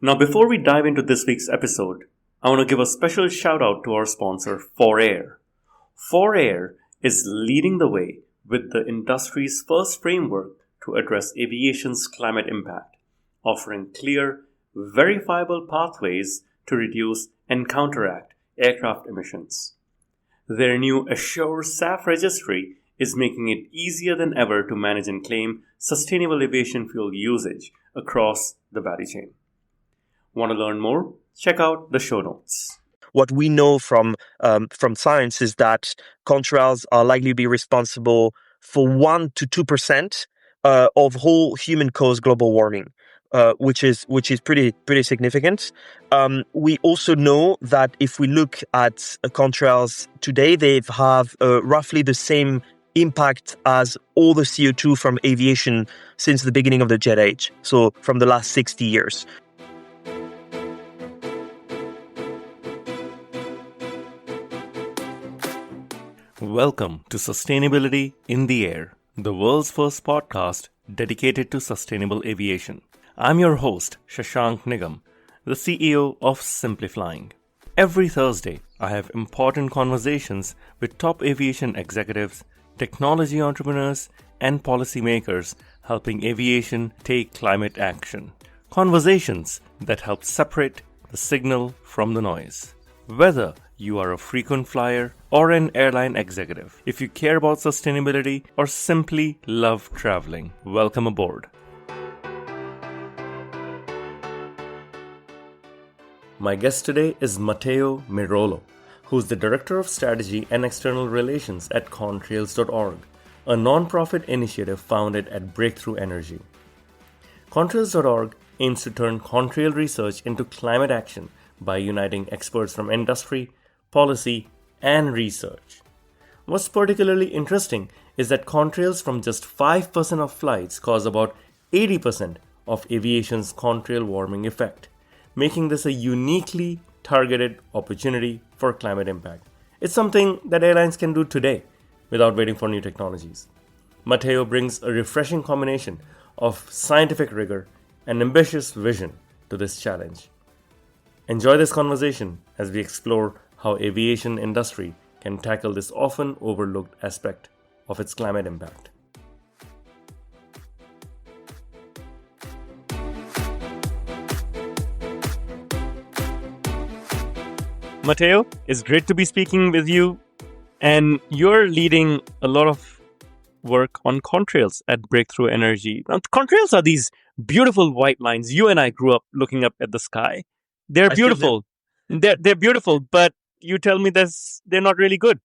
Now, before we dive into this week's episode, I want to give a special shout out to our sponsor, 4Air. 4Air is leading the way with the industry's first framework to address aviation's climate impact, offering clear, verifiable pathways to reduce and counteract aircraft emissions. Their new Assure SAF registry is making it easier than ever to manage and claim sustainable aviation fuel usage across the value chain. Want to learn more? Check out the show notes. What we know from science is that contrails are likely to be responsible for 1 to 2% of whole human-caused global warming, which is pretty significant. We also know that if we look at contrails today, they have roughly the same impact as all the CO2 from aviation since the beginning of the jet age, so from the last 60 years. Welcome to Sustainability in the Air, the world's first podcast dedicated to sustainable aviation. I'm your host, Shashank Nigam, the CEO of Simply Flying. Every Thursday, I have important conversations with top aviation executives, technology entrepreneurs, and policymakers helping aviation take climate action. Conversations that help separate the signal from the noise. Whether you are a frequent flyer or an airline executive, if you care about sustainability or simply love traveling, welcome aboard. My guest today is Matteo Mirolo, who's the Director of Strategy and External Relations at contrails.org, a non-profit initiative founded at Breakthrough Energy. Contrails.org aims to turn contrail research into climate action by uniting experts from industry, policy, and research. What's particularly interesting is that contrails from just 5% of flights cause about 80% of aviation's contrail warming effect, making this a uniquely targeted opportunity for climate impact. It's something that airlines can do today without waiting for new technologies. Matteo brings a refreshing combination of scientific rigor and ambitious vision to this challenge. Enjoy this conversation as we explore how aviation industry can tackle this often overlooked aspect of its climate impact. Matteo, it's great to be speaking with you, and you're leading a lot of work on contrails at Breakthrough Energy. Now, contrails are these beautiful white lines. You and I grew up looking up at the sky. They're beautiful. They're beautiful, but you tell me they're not really good.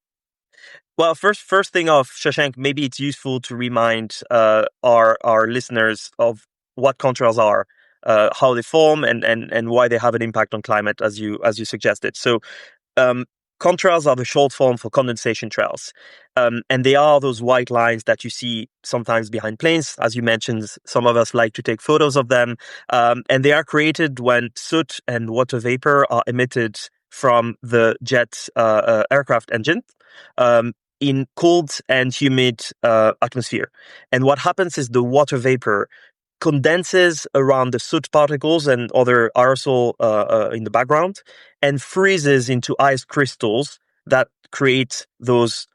Well, first thing off, Shashank, maybe it's useful to remind our listeners of what contrails are, how they form, and why they have an impact on climate, as you suggested. So, contrails are the short form for condensation trails, and they are those white lines that you see sometimes behind planes. As you mentioned, some of us like to take photos of them, and they are created when soot and water vapor are emitted from the jet aircraft engine in cold and humid atmosphere. And what happens is the water vapor condenses around the soot particles and other aerosol in the background and freezes into ice crystals that create those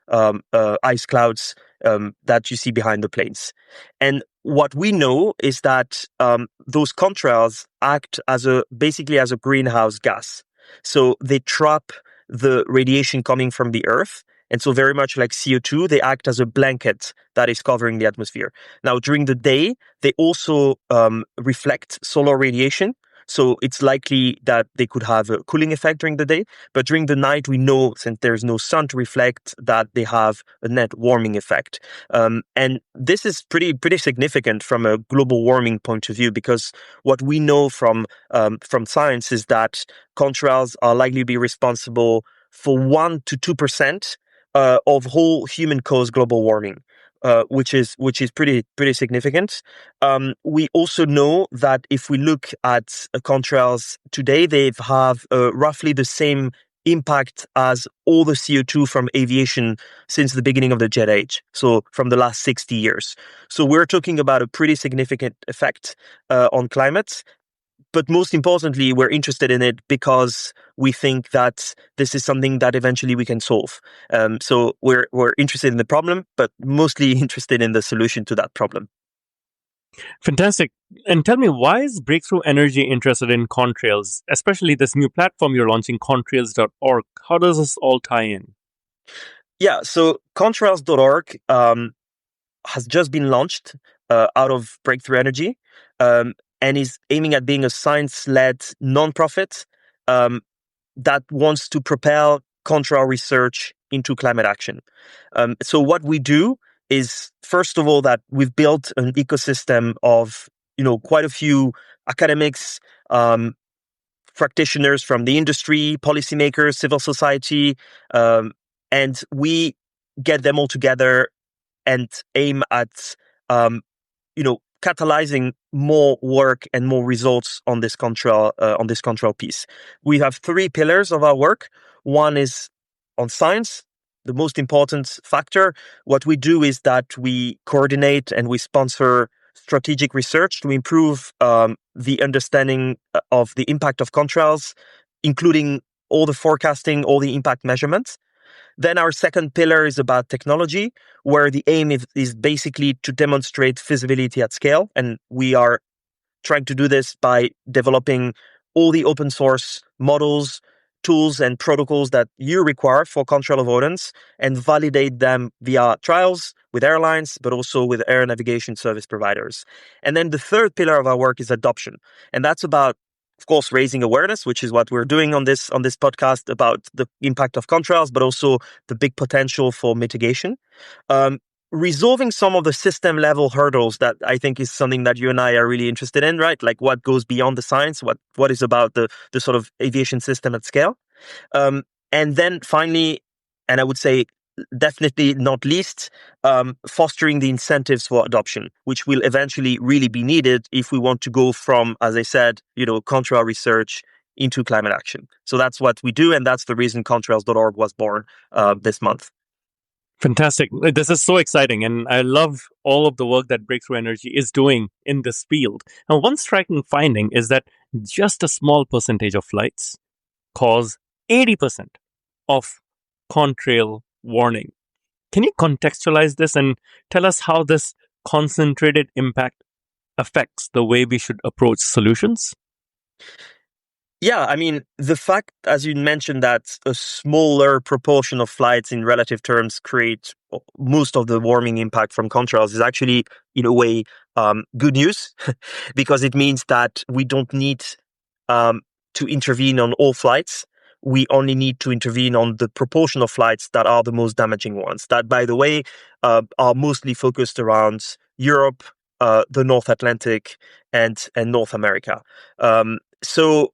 ice clouds that you see behind the planes. And what we know is that those contrails act basically as a greenhouse gas. So they trap the radiation coming from the Earth. And so very much like CO2, they act as a blanket that is covering the atmosphere. Now, during the day, they also reflect solar radiation. So it's likely that they could have a cooling effect during the day. But during the night, we know, since there's no sun to reflect, that they have a net warming effect. And this is pretty significant from a global warming point of view, because what we know from science is that contrails are likely to be responsible for 1 to 2% of whole human-caused global warming, which is pretty significant. We also know that if we look at contrails today, they have roughly the same impact as all the CO2 from aviation since the beginning of the jet age, so from the last 60 years. So we're talking about a pretty significant effect on climate. but most importantly, we're interested in it because we think that this is something that eventually we can solve. So we're interested in the problem, but mostly interested in the solution to that problem. Fantastic. And tell me, why is Breakthrough Energy interested in contrails, especially this new platform you're launching, contrails.org? How does this all tie in? Yeah, so contrails.org has just been launched out of Breakthrough Energy, and is aiming at being a science-led nonprofit um, that wants to propel contrail research into climate action. So what we do is, first of all, that we've built an ecosystem of quite a few academics, um, practitioners from the industry, policymakers, civil society, and we get them all together and aim at catalyzing more work and more results on this contrail piece. We have three pillars of our work. One is on science, the most important factor. What we do is that we coordinate and we sponsor strategic research to improve the understanding of the impact of contrails, including all the forecasting, all the impact measurements. Then our second pillar is about technology, where the aim is basically to demonstrate feasibility at scale. And we are trying to do this by developing all the open source models, tools, and protocols that you require for contrail avoidance and validate them via trials with airlines, but also with air navigation service providers. And then the third pillar of our work is adoption. And that's about, of course, raising awareness, which is what we're doing on this podcast about the impact of contrails, but also the big potential for mitigation. Um, Resolving some of the system level hurdles that I think is something that you and I are really interested in, right? Like what goes beyond the science, what is about the sort of aviation system at scale. And then finally, and I would say definitely not least, fostering the incentives for adoption, which will eventually really be needed if we want to go from, as I said, contrail research into climate action. So that's what we do, and that's the reason contrails.org was born this month. Fantastic. This is so exciting. And I love all of the work that Breakthrough Energy is doing in this field. Now, one striking finding is that just a small percentage of flights cause 80% of contrail warning. Can you contextualize this and tell us how this concentrated impact affects the way we should approach solutions? Yeah, I mean, the fact, as you mentioned, that a smaller proportion of flights in relative terms create most of the warming impact from contrails is actually, in a way, good news, because it means that we don't need to intervene on all flights. We only need to intervene on the proportion of flights that are the most damaging ones. That, by the way, are mostly focused around Europe, the North Atlantic, and North America. So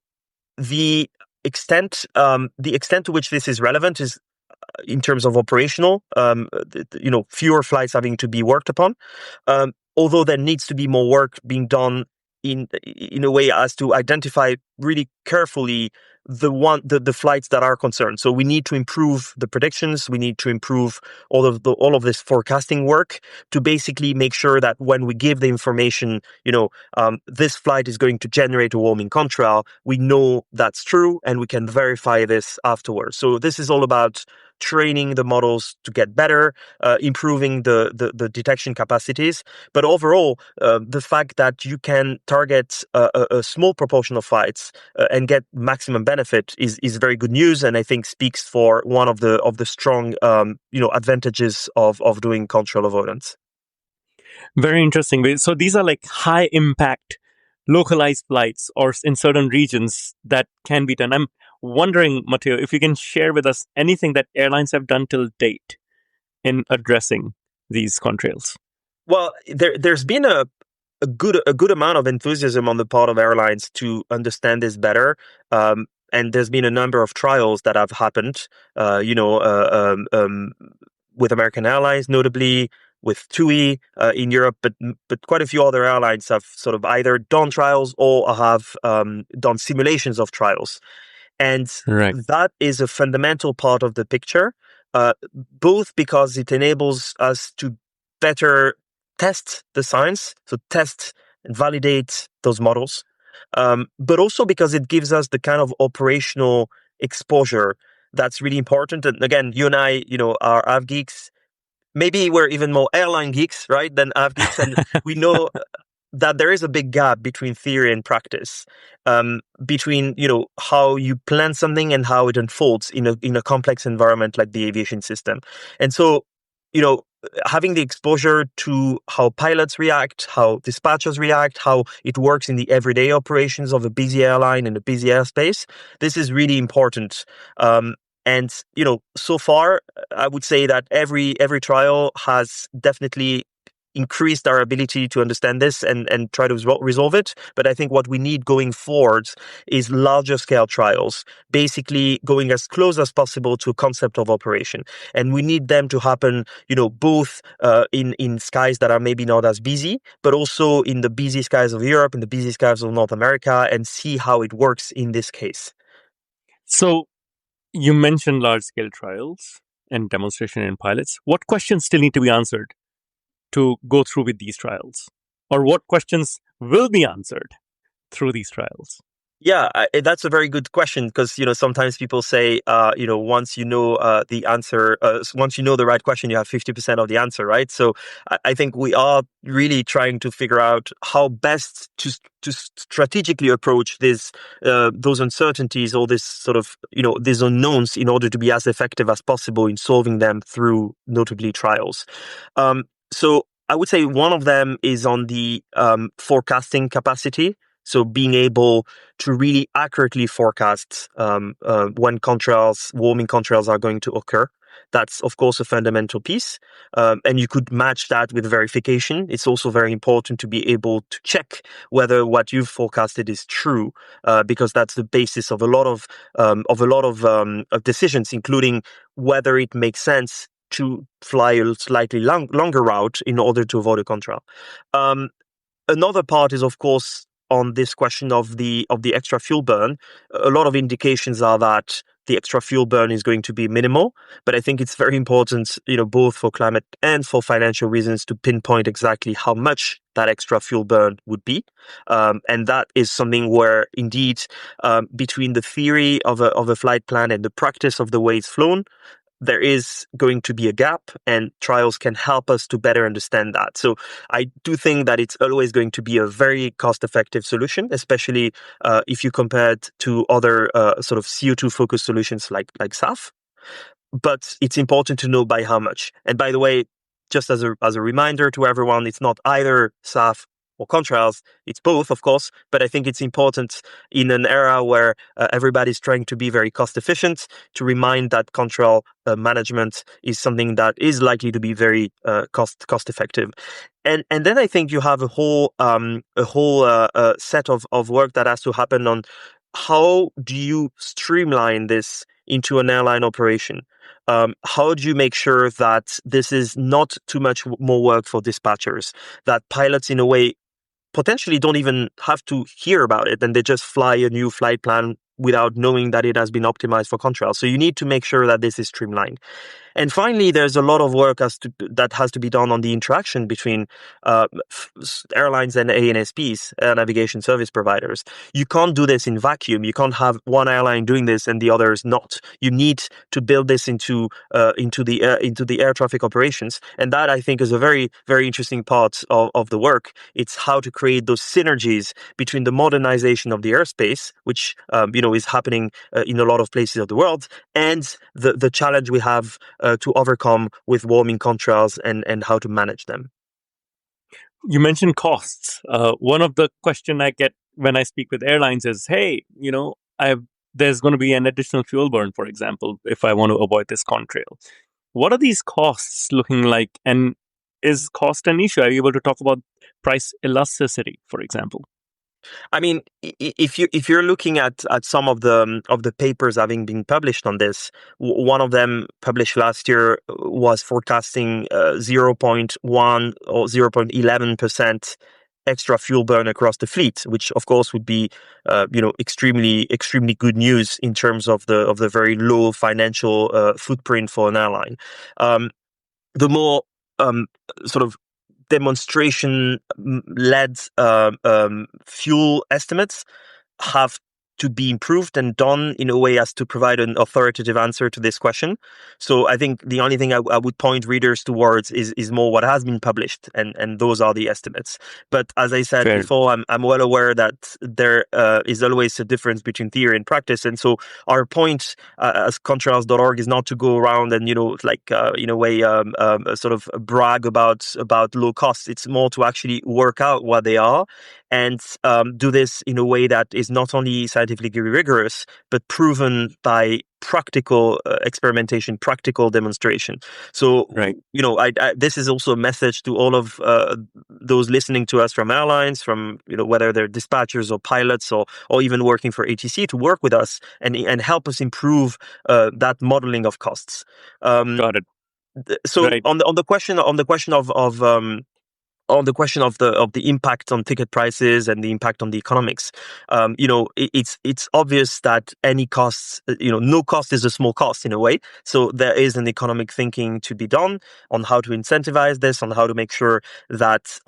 the extent to which this is relevant is in terms of operational, fewer flights having to be worked upon. Although there needs to be more work being done in a way as to identify really carefully the flights that are concerned. So we need to improve the predictions. We need to improve all of this forecasting work to basically make sure that when we give the information, this flight is going to generate a warming contrail, we know that's true and we can verify this afterwards. So this is all about training the models to get better, improving the detection capacities. But overall, the fact that you can target a small proportion of flights and get maximum benefit is very good news, and I think speaks for one of the strong advantages of doing contrail avoidance. Very interesting. So these are like high impact localized flights or in certain regions that can be done. I'm wondering, Matteo, if you can share with us anything that airlines have done till date in addressing these contrails. Well, there's been a good amount of enthusiasm on the part of airlines to understand this better. And there's been a number of trials that have happened, with American Airlines, notably with TUI in Europe, but quite a few other airlines have sort of either done trials or have done simulations of trials. And Right. that is a fundamental part of the picture, both because it enables us to better test the science, so test and validate those models, but also because it gives us the kind of operational exposure that's really important. And again, you and I, are av geeks. Maybe we're even more airline geeks, right, than av geeks, and we know that there is a big gap between theory and practice, between how you plan something and how it unfolds in a complex environment like the aviation system. And so, you know, having the exposure to how pilots react, how dispatchers react, how it works in the everyday operations of a busy airline in a busy airspace, this is really important. And so far, I would say that every trial has definitely increased our ability to understand this and try to resolve it. But I think what we need going forward is larger scale trials, basically going as close as possible to a concept of operation. And we need them to happen, both in skies that are maybe not as busy, but also in the busy skies of Europe, in the busy skies of North America, and see how it works in this case. So you mentioned large scale trials and demonstration in pilots. What questions still need to be answered to go through with these trials? Or what questions will be answered through these trials? Yeah, that's a very good question because sometimes people say once you know the answer, once you know the right question, you have 50% of the answer, right? So I think we are really trying to figure out how best to strategically approach those uncertainties or this sort of these unknowns in order to be as effective as possible in solving them through notably trials. So I would say one of them is on the forecasting capacity. So being able to really accurately forecast when warming contrails are going to occur. That's, of course, a fundamental piece. And you could match that with verification. It's also very important to be able to check whether what you've forecasted is true, because that's the basis of a lot of decisions, including whether it makes sense to fly a slightly longer route in order to avoid a contrail. Another part is, of course, on this question of the extra fuel burn. A lot of indications are that the extra fuel burn is going to be minimal, but I think it's very important, both for climate and for financial reasons, to pinpoint exactly how much that extra fuel burn would be. And that is something where, indeed, between the theory of a flight plan and the practice of the way it's flown, there is going to be a gap, and trials can help us to better understand that. So I do think that it's always going to be a very cost-effective solution, especially if you compare it to other sort of CO2-focused solutions like SAF. But it's important to know by how much. And by the way, just as a reminder to everyone, it's not either SAF or contrails. It's both, of course, but I think it's important in an era where everybody's trying to be very cost efficient to remind that contrail management is something that is likely to be very cost effective. And then I think you have a whole set of work that has to happen on how do you streamline this into an airline operation. How do you make sure that this is not too much more work for dispatchers, that pilots in a way potentially don't even have to hear about it and they just fly a new flight plan without knowing that it has been optimized for contrail. So you need to make sure that this is streamlined. And finally, there's a lot of work that has to be done on the interaction between airlines and ANSPs, navigation service providers. You can't do this in vacuum. You can't have one airline doing this and the others not. You need to build this into the air traffic operations, and that I think is a very, very interesting part of the work. It's how to create those synergies between the modernization of the airspace, which is happening in a lot of places of the world, and the challenge we have to overcome with warming contrails and how to manage them. You mentioned costs. One of the question I get when I speak with airlines is, hey, there's going to be an additional fuel burn, for example, if I want to avoid this contrail. What are these costs looking like? And is cost an issue? Are you able to talk about price elasticity, for example? I mean, if you're looking at some of the papers having been published on this, one of them published last year was forecasting 0.1 or 0.11% extra fuel burn across the fleet, which of course would be extremely good news in terms of the very low financial footprint for an airline. The more sort of demonstration led fuel estimates have to be improved and done in a way as to provide an authoritative answer to this question. So I think the only thing I would point readers towards is more what has been published, and those are the estimates. But as I said Fair. before, I'm well aware that there is always a difference between theory and practice. And so our point as contrails.org is not to go around and, in a way, sort of brag about low costs. It's more to actually work out what they are and do this in a way that is not only scientifically rigorous, but proven by practical experimentation, practical demonstration. So, Right. this is also a message to all of those listening to us from airlines, from, whether they're dispatchers or pilots or even working for ATC, to work with us and help us improve that modeling of costs. Got it. So Right. on the question of the impact on ticket prices and the impact on the economics, it's obvious that any costs, no cost is a small cost in a way. So there is an economic thinking to be done on how to incentivize this, on how to make sure that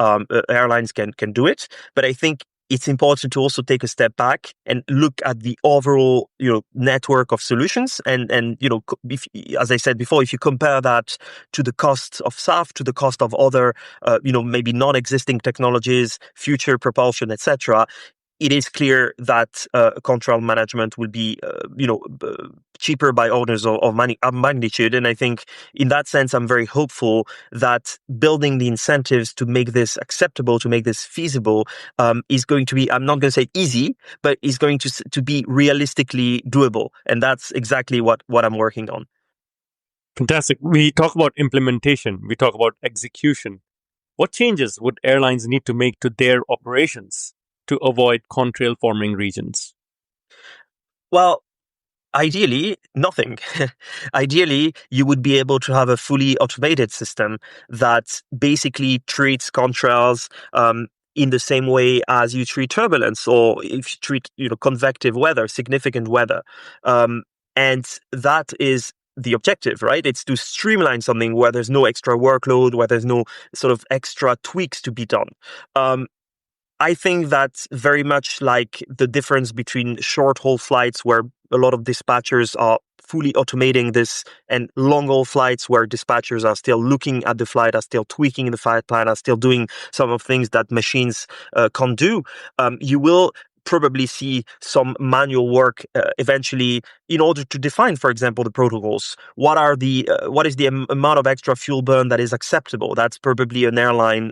airlines can do it. But I think it's important to also take a step back and look at the overall, network of solutions. And if, as I said before, if you compare that to the cost of SAF, to the cost of other, maybe non-existing technologies, future propulsion, etc., it is clear that contrail management will be, cheaper by orders of magnitude. And I think in that sense, I'm very hopeful that building the incentives to make this acceptable, to make this feasible, is going to be, I'm not going to say easy, but is going to be realistically doable. And that's exactly what I'm working on. Fantastic. We talk about implementation. We talk about execution. What changes would airlines need to make to their operations to avoid contrail forming regions? Well, ideally, nothing. Ideally, you would be able to have a fully automated system that basically treats contrails in the same way as you treat turbulence, or if you treat, convective weather, significant weather. And that is the objective, right? It's to streamline something where there's no extra workload, where there's no sort of extra tweaks to be done. I think that's very much like the difference between short-haul flights, where a lot of dispatchers are fully automating this, and long-haul flights where dispatchers are still looking at the flight, are still tweaking the flight plan, are still doing some of things that machines can't do. You will probably see some manual work eventually, in order to define, for example, the protocols. What is the amount of extra fuel burn that is acceptable? That's probably an airline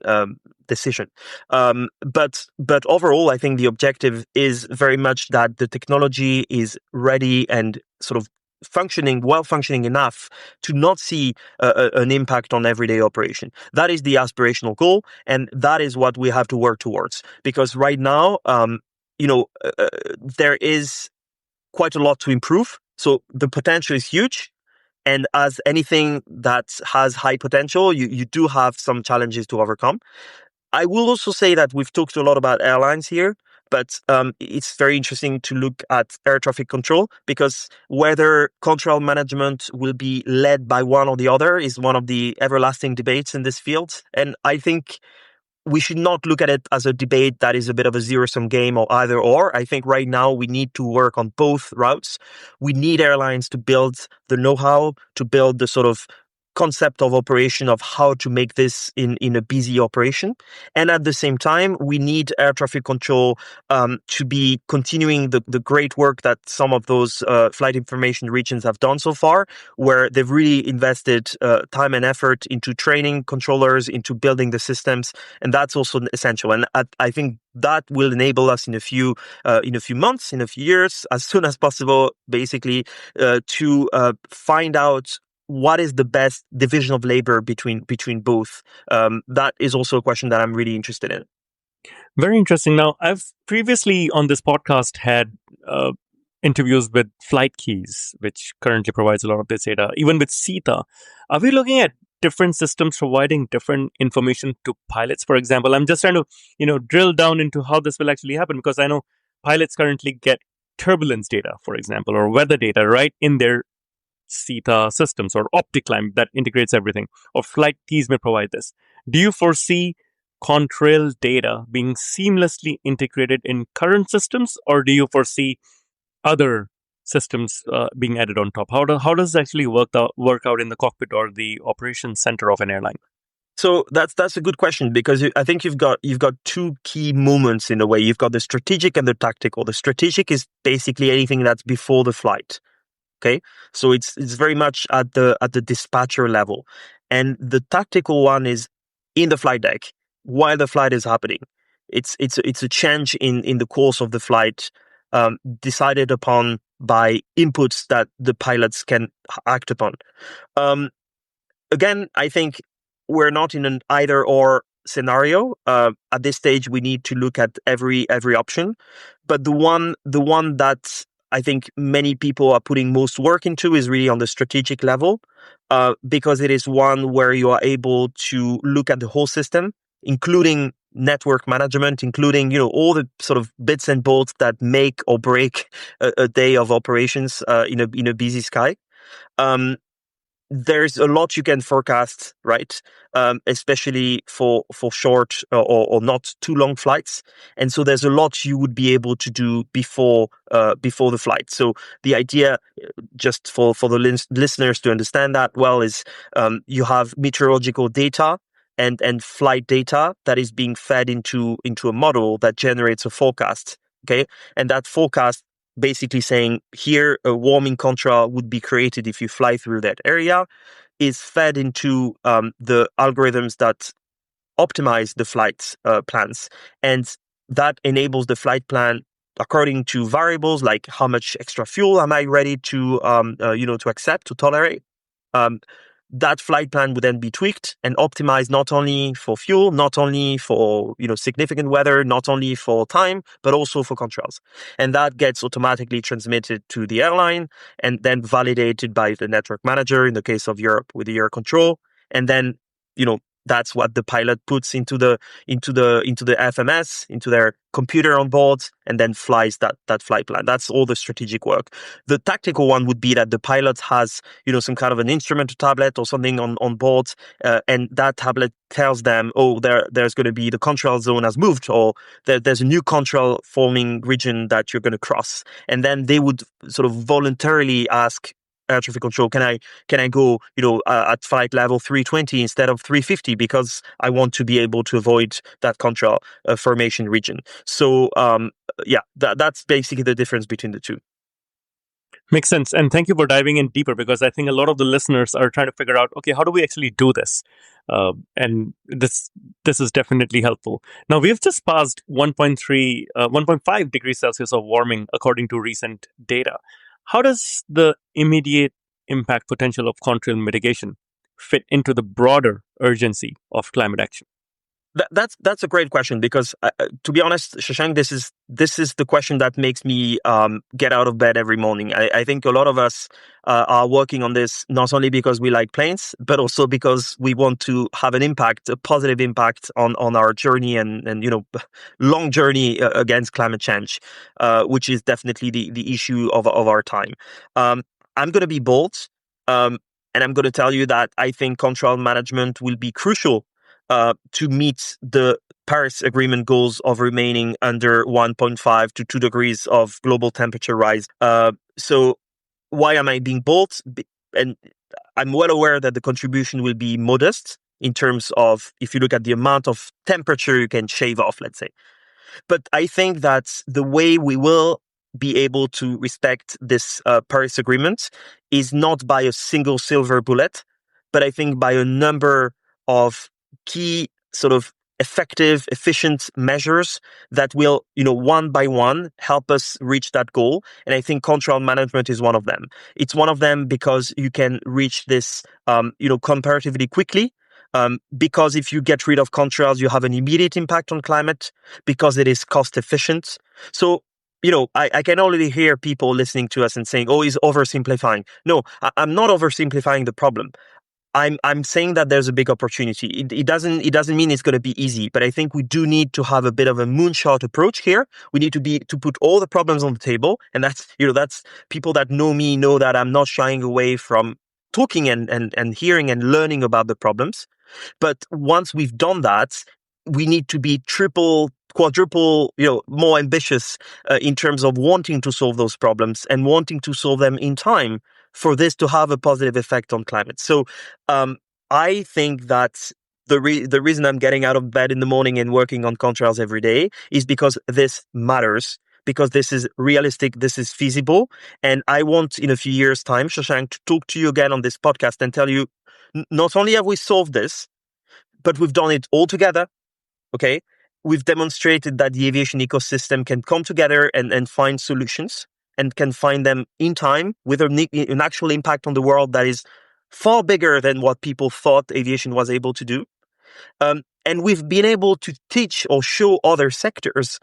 decision. But overall, I think the objective is very much that the technology is ready and sort of well functioning enough to not see an impact on everyday operation. That is the aspirational goal, and that is what we have to work towards. Because right now, there is quite a lot to improve. So the potential is huge. And as anything that has high potential, you do have some challenges to overcome. I will also say that we've talked a lot about airlines here, but it's very interesting to look at air traffic control, because whether contrail management will be led by one or the other is one of the everlasting debates in this field. And I think we should not look at it as a debate that is a bit of a zero-sum game or either or. I think right now we need to work on both routes. We need airlines to build the know-how, to build the sort of concept of operation of how to make this in a busy operation. And at the same time, we need air traffic control to be continuing the great work that some of those flight information regions have done so far, where they've really invested time and effort into training controllers, into building the systems. And that's also essential. And I think that will enable us in a few months, in a few years, as soon as possible, basically, to find out what is the best division of labor between both. That is also a question that I'm really interested in. Very interesting. Now, I've previously on this podcast had interviews with Flight Keys, which currently provides a lot of this data. Even with CETA, are we looking at different systems providing different information to pilots? For example, I'm just trying to drill down into how this will actually happen, because I know pilots currently get turbulence data, for example, or weather data right in their CETA systems, or OptiClimb that integrates everything, or Flight Keys may provide this. Do you foresee contrail data being seamlessly integrated in current systems, or do you foresee other systems being added on top? How does it actually work out in the cockpit or the operations center of an airline? So that's a good question, because I think you've got two key moments in a way. You've got the strategic and the tactical. The strategic is basically anything that's before the flight. Okay, so it's very much at the dispatcher level, and the tactical one is in the flight deck while the flight is happening. It's a change in the course of the flight, decided upon by inputs that the pilots can act upon. Um, Again, I think we're not in an either or scenario. At this stage, we need to look at every option. But the one that I think many people are putting most work into is really on the strategic level, because it is one where you are able to look at the whole system, including network management, including all the sort of bits and bolts that make or break a day of operations in a busy sky. Um, there's a lot you can forecast, right? Especially for short or not too long flights, and so there's a lot you would be able to do before the flight. So the idea, just for the listeners to understand that well, is you have meteorological data and flight data that is being fed into a model that generates a forecast. Okay, and that forecast basically saying here a warming contrail would be created if you fly through that area, is fed into the algorithms that optimize the flight plans, and that enables the flight plan according to variables like how much extra fuel am I ready to to accept, to tolerate. Um, that flight plan would then be tweaked and optimized not only for fuel, not only for significant weather, not only for time, but also for contrails. And that gets automatically transmitted to the airline and then validated by the network manager in the case of Europe with the air control. And then that's what the pilot puts into the FMS, into their computer on board, and then flies that flight plan. That's all the strategic work. The tactical one would be that the pilot has some kind of an instrument tablet or something on board, and that tablet tells them, oh, there's going to be the contrail zone has moved, or there's a new contrail forming region that you're going to cross, and then they would sort of voluntarily ask air traffic control, can I go at flight level 320 instead of 350 because I want to be able to avoid that contrail formation region. So yeah, that's basically the difference between the two. Makes sense. And thank you for diving in deeper, because I think a lot of the listeners are trying to figure out, okay, how do we actually do this? And this is definitely helpful. Now, we've just passed 1.5 degrees Celsius of warming, according to recent data. How does the immediate impact potential of contrail mitigation fit into the broader urgency of climate action? That's a great question, because to be honest, Shashank, this is the question that makes me get out of bed every morning. I think a lot of us are working on this not only because we like planes, but also because we want to have an impact, a positive impact on our journey and long journey against climate change, which is definitely the issue of our time. I'm going to be bold, and I'm going to tell you that I think contrail management will be crucial to meet the Paris Agreement goals of remaining under 1.5 to 2 degrees of global temperature rise. So why am I being bold? And I'm well aware that the contribution will be modest in terms of, if you look at the amount of temperature you can shave off, let's say. But I think that the way we will be able to respect this Paris Agreement is not by a single silver bullet, but I think by a number of key sort of effective, efficient measures that will, one by one help us reach that goal. And I think contrail management is one of them. It's one of them because you can reach this, comparatively quickly. Because if you get rid of contrails, you have an immediate impact on climate because it is cost efficient. So, I can already hear people listening to us and saying, oh, he's oversimplifying. No, I'm not oversimplifying the problem. I'm saying that there's a big opportunity. It doesn't mean it's going to be easy, but I think we do need to have a bit of a moonshot approach here. We need to put all the problems on the table, and that's people that know me know that I'm not shying away from talking and hearing and learning about the problems. But once we've done that, we need to be triple, quadruple, more ambitious in terms of wanting to solve those problems and wanting to solve them in time for this to have a positive effect on climate. So I think that the reason I'm getting out of bed in the morning and working on contrails every day is because this matters, because this is realistic, this is feasible. And I want in a few years' time, Shashank, to talk to you again on this podcast and tell you, not only have we solved this, but we've done it all together. Okay. We've demonstrated that the aviation ecosystem can come together and find solutions and can find them in time with an actual impact on the world that is far bigger than what people thought aviation was able to do. And we've been able to teach or show other sectors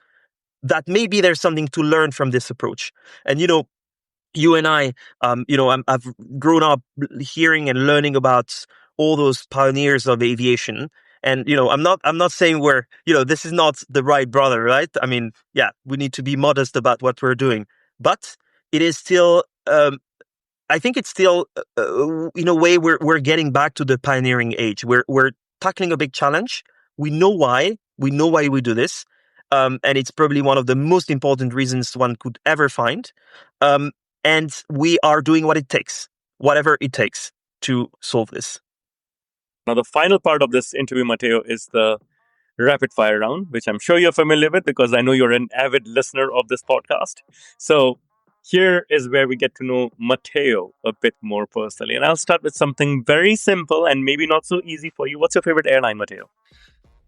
that maybe there's something to learn from this approach. And, you and I, I've grown up hearing and learning about all those pioneers of aviation. And, I'm not saying this is not the Wright brother, right? I mean, yeah, we need to be modest about what we're doing, but it is still, I think it's still, in a way, we're getting back to the pioneering age. We're tackling a big challenge. We know why we do this. And it's probably one of the most important reasons one could ever find. And we are doing what it takes, whatever it takes to solve this. Now, the final part of this interview, Matteo, is the rapid fire round, which I'm sure you're familiar with because I know you're an avid listener of this podcast. So here is where we get to know Matteo a bit more personally. And I'll start with something very simple and maybe not so easy for you. What's your favorite airline, Matteo?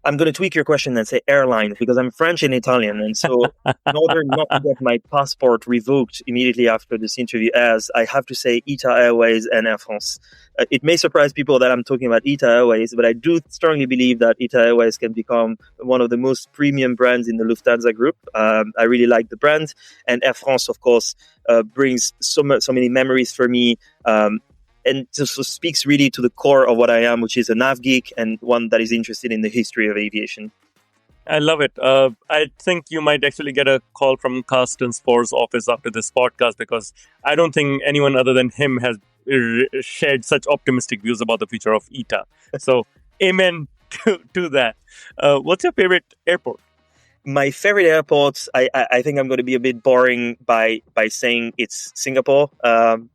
I'm going to tweak your question and say airline because I'm French and Italian. And so in order not to get my passport revoked immediately after this interview airs, I have to say ITA Airways and Air France. It may surprise people that I'm talking about ITA Airways, but I do strongly believe that ITA Airways can become one of the most premium brands in the Lufthansa group. I really like the brand. And Air France, of course, brings so many memories for me. And so speaks really to the core of what I am, which is a nav geek and one that is interested in the history of aviation. I love it. I think you might actually get a call from Carsten Spohr's office after this podcast because I don't think anyone other than him has shared such optimistic views about the future of ITA. So, amen to that. What's your favorite airport? My favorite airport, I think I'm going to be a bit boring by saying it's Singapore,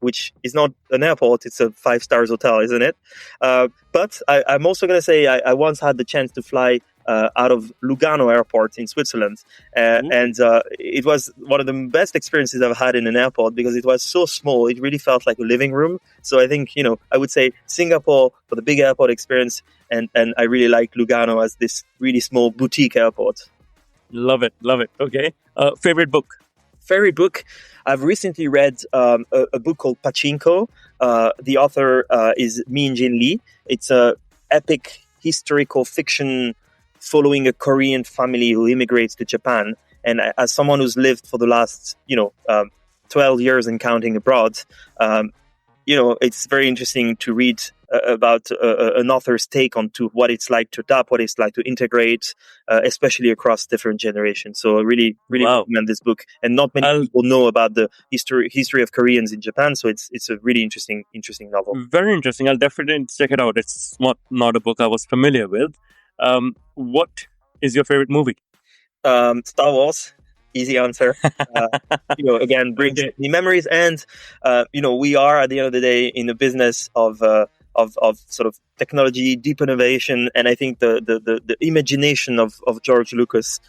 which is not an airport, it's a 5-star hotel, isn't it? But I'm also going to say I once had the chance to fly out of Lugano Airport in Switzerland. And it was one of the best experiences I've had in an airport because it was so small. It really felt like a living room. So I think, I would say Singapore for the big airport experience. And I really like Lugano as this really small boutique airport. Love it. Okay. Favorite book? Favorite book? I've recently read a book called Pachinko. The author is Min-Jin Lee. It's a epic historical fiction following a Korean family who immigrates to Japan. And as someone who's lived for the last, 12 years and counting abroad, it's very interesting to read about an author's take on to what it's like to adapt, what it's like to integrate, especially across different generations. So I really recommend this book. And not many people know about the history of Koreans in Japan. So it's a really interesting novel. Very interesting. I'll definitely check it out. It's not a book I was familiar with. What is your favorite movie? Star Wars. Easy answer. Again, brings me memories. And, we are at the end of the day in the business of sort of technology, deep innovation. And I think the imagination of George Lucas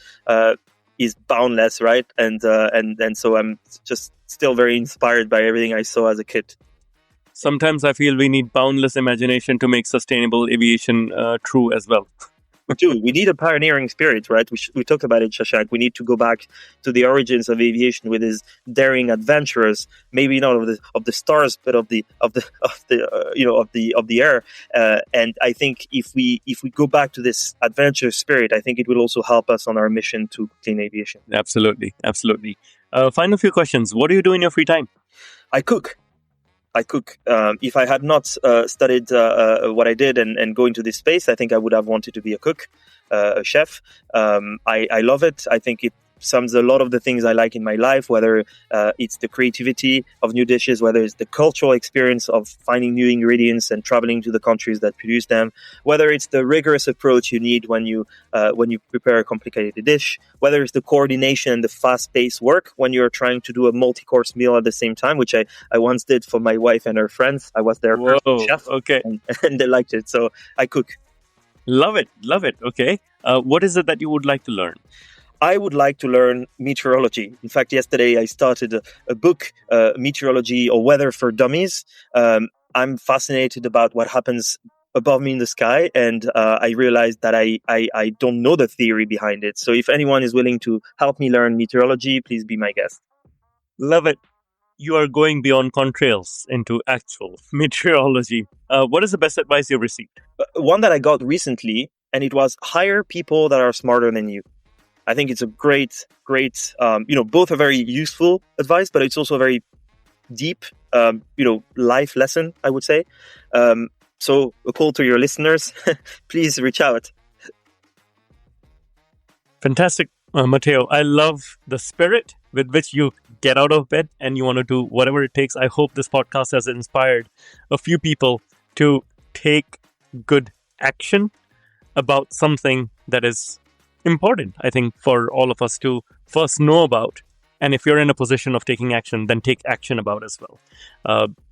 is boundless, right? And so I'm just still very inspired by everything I saw as a kid. Sometimes I feel we need boundless imagination to make sustainable aviation true as well. We need a pioneering spirit, right? We talked about it, Shashank. We need to go back to the origins of aviation with his daring adventurers, maybe not of the stars, but of the air. And I think if we go back to this adventure spirit, I think it will also help us on our mission to clean aviation. Absolutely. Final few questions. What do you do in your free time? I cook. If I had not studied what I did and go into this space, I think I would have wanted to be a cook, a chef. I love it. I think it sums a lot of the things I like in my life, whether it's the creativity of new dishes, whether it's the cultural experience of finding new ingredients and traveling to the countries that produce them, whether it's the rigorous approach you need when you prepare a complicated dish, whether it's the coordination and the fast-paced work when you're trying to do a multi-course meal at the same time, which I once did for my wife and her friends. I was their first chef, okay. and they liked it, so I cook. Love it. Okay. What is it that you would like to learn? I would like to learn meteorology. In fact, yesterday I started a book, Meteorology or Weather for Dummies. I'm fascinated about what happens above me in the sky, and I realized that I don't know the theory behind it. So if anyone is willing to help me learn meteorology, please be my guest. Love it. You are going beyond contrails into actual meteorology. What is the best advice you've received? One that I got recently, and it was hire people that are smarter than you. I think it's a great, both a very useful advice, but it's also a very deep, life lesson, I would say. So a call to your listeners, please reach out. Fantastic, Matteo. I love the spirit with which you get out of bed and you want to do whatever it takes. I hope this podcast has inspired a few people to take good action about something that is important, I think, for all of us to first know about. And if you're in a position of taking action, then take action about as well.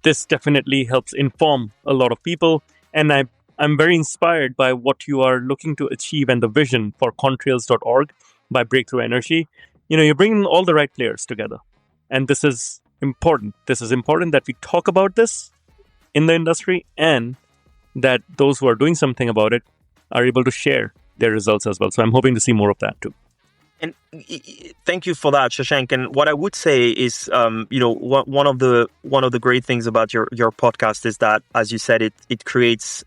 This definitely helps inform a lot of people. And I'm very inspired by what you are looking to achieve and the vision for contrails.org by Breakthrough Energy. You're bringing all the right players together. And this is important. This is important that we talk about this in the industry and that those who are doing something about it are able to share their results as well. So I'm hoping to see more of that too. And thank you for that, Shashank. And what I would say is, one of the great things about your podcast is that, as you said, it creates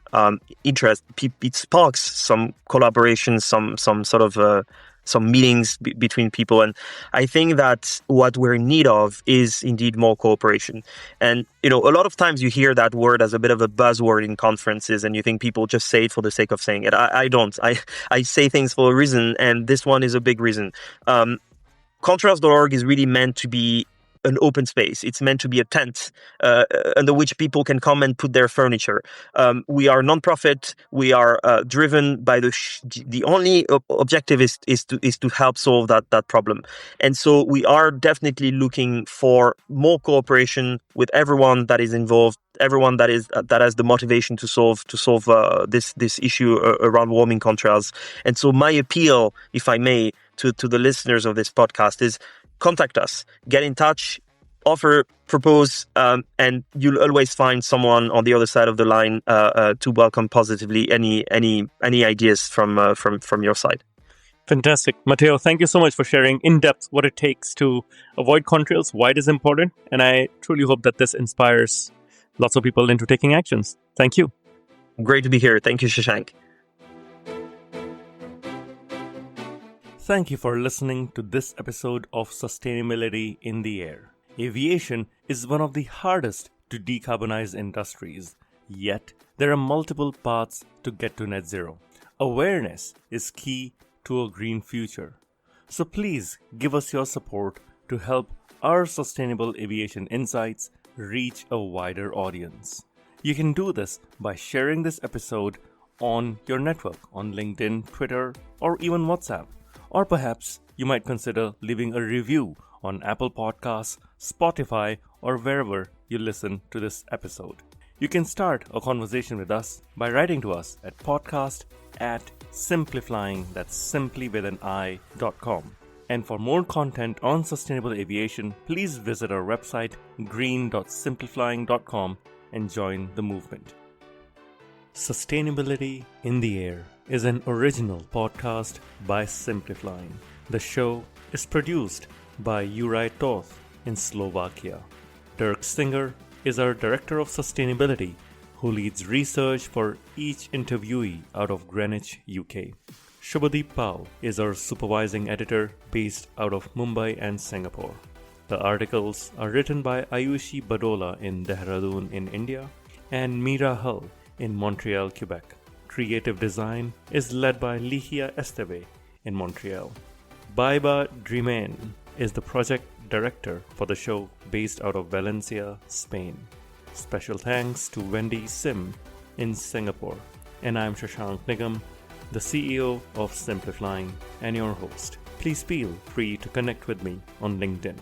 interest. It sparks some collaboration, some sort of some meetings between people. And I think that what we're in need of is indeed more cooperation. And, a lot of times you hear that word as a bit of a buzzword in conferences and you think people just say it for the sake of saying it. I don't. I say things for a reason, and this one is a big reason. Contrails.org is really meant to be an open space. It's meant to be a tent under which people can come and put their furniture. We are non-profit. We are driven by the only objective is to help solve that problem. And so we are definitely looking for more cooperation with everyone that is involved, everyone that has the motivation to solve this issue around warming contrails. And so my appeal, if I may, to the listeners of this podcast is, contact us, get in touch, offer, propose, and you'll always find someone on the other side of the line to welcome positively any ideas from your side. Fantastic. Matteo, thank you so much for sharing in depth what it takes to avoid contrails, why it is important, and I truly hope that this inspires lots of people into taking actions. Thank you. Great to be here. Thank you, Shashank. Thank you for listening to this episode of Sustainability in the Air. Aviation is one of the hardest to decarbonize industries, yet there are multiple paths to get to net zero. Awareness is key to a green future. So please give us your support to help our sustainable aviation insights reach a wider audience. You can do this by sharing this episode on your network, on LinkedIn, Twitter, or even WhatsApp. Or perhaps you might consider leaving a review on Apple Podcasts, Spotify, or wherever you listen to this episode. You can start a conversation with us by writing to us at podcast@simpliflying, that's simply with an i.com. And for more content on sustainable aviation, please visit our website green.simplifying.com and join the movement. Sustainability in the Air is an original podcast by Simplifying. The show is produced by Juraj Toth in Slovakia. Dirk Singer is our Director of Sustainability, who leads research for each interviewee out of Greenwich, UK. Shubhadeep Pal is our Supervising Editor based out of Mumbai and Singapore. The articles are written by Ayushi Badola in Dehradun in India and Meera Hull in Montreal, Quebec. Creative design is led by Ligia Esteve in Montreal. Baiba Drimen is the project director for the show based out of Valencia, Spain. Special thanks to Wendy Sim in Singapore. And I'm Shashank Nigam, the CEO of Simplifying and your host. Please feel free to connect with me on LinkedIn.